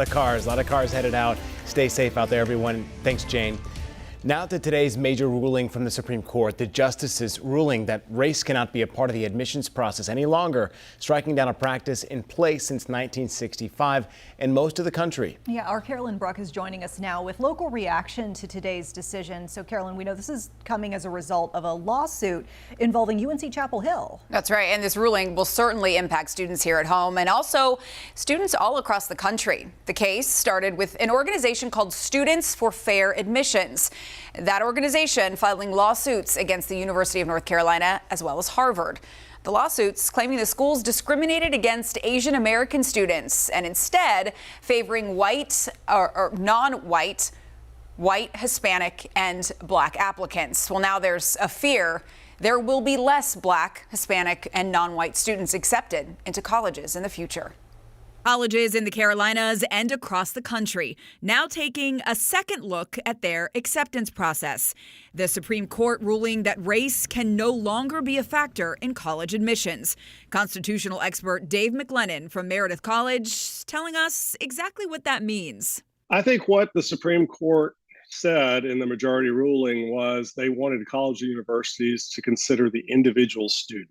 A lot of cars headed out. Stay safe out there, everyone. Thanks, Jane. Now to today's major ruling from the Supreme Court, the justices ruling that race cannot be a part of the admissions process any longer, striking down a practice in place since 1965 in most of the country. Yeah, our Carolyn Bruck is joining us now with local reaction to today's decision. So Carolyn, we know this is coming as a result of a lawsuit involving UNC Chapel Hill. That's right, and this ruling will certainly impact students here at home and also students all across the country. The case started with an organization called Students for Fair Admissions. That organization filing lawsuits against the University of North Carolina as well as Harvard. The lawsuits claiming the schools discriminated against Asian American students and instead favoring white or non-white, white, Hispanic and black applicants. Well, now there's a fear there will be less black, Hispanic and non-white students accepted into colleges in the future. Colleges in the Carolinas and across the country now taking a second look at their acceptance process. The Supreme Court ruling that race can no longer be a factor in college admissions. Constitutional expert Dave McLennan from Meredith College telling us exactly what that means. I think what the Supreme Court said in the majority ruling was they wanted college and universities to consider the individual student.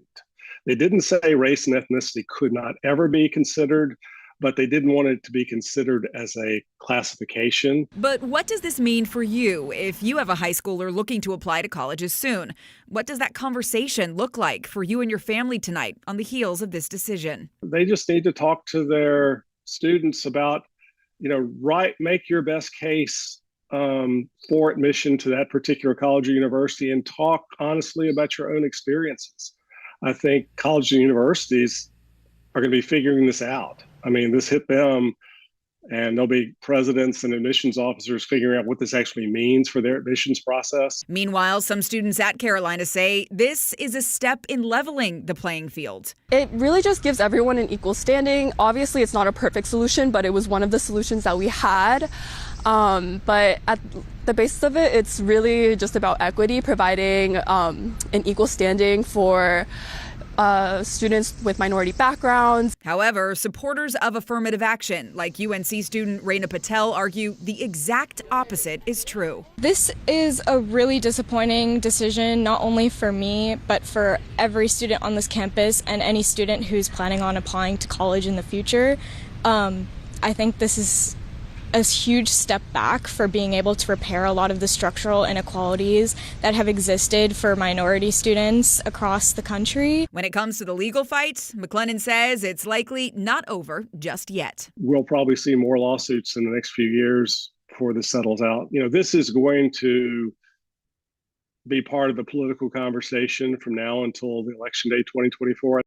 They didn't say race and ethnicity could not ever be considered, but they didn't want it to be considered as a classification. But what does this mean for you if you have a high schooler looking to apply to colleges soon? What does that conversation look like for you and your family tonight on the heels of this decision? They just need to talk to their students about, make your best case for admission to that particular college or university and talk honestly about your own experiences. I think colleges and universities are going to be figuring this out. I mean, this hit them, and there'll be presidents and admissions officers figuring out what this actually means for their admissions process. Meanwhile, some students at Carolina say this is a step in leveling the playing field. It really just gives everyone an equal standing. Obviously, it's not a perfect solution, but it was one of the solutions that we had. But at the basis of it, it's really just about equity, providing an equal standing for students with minority backgrounds. However, supporters of affirmative action, like UNC student Raina Patel, argue the exact opposite is true. This is a really disappointing decision, not only for me, but for every student on this campus and any student who's planning on applying to college in the future. I think this is a huge step back for being able to repair a lot of the structural inequalities that have existed for minority students across the country. When it comes to the legal fight, McLennan says it's likely not over just yet. We'll probably see more lawsuits in the next few years before this settles out. This is going to be part of the political conversation from now until the election day 2024.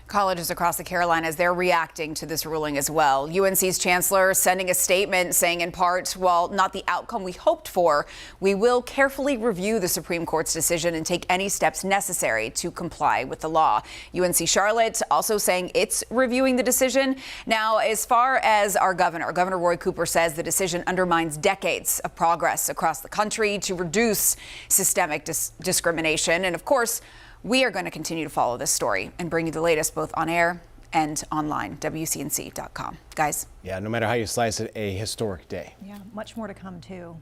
Colleges across the Carolinas, they're reacting to this ruling as well. UNC's chancellor sending a statement saying in part, while not the outcome we hoped for, we will carefully review the Supreme Court's decision and take any steps necessary to comply with the law. UNC Charlotte also saying it's reviewing the decision. Now, as far as our Governor Roy Cooper says the decision undermines decades of progress across the country to reduce systemic discrimination. And of course, we are going to continue to follow this story and bring you the latest both on air and online, WCNC.com. Guys. Yeah, no matter how you slice it, a historic day. Yeah, much more to come too.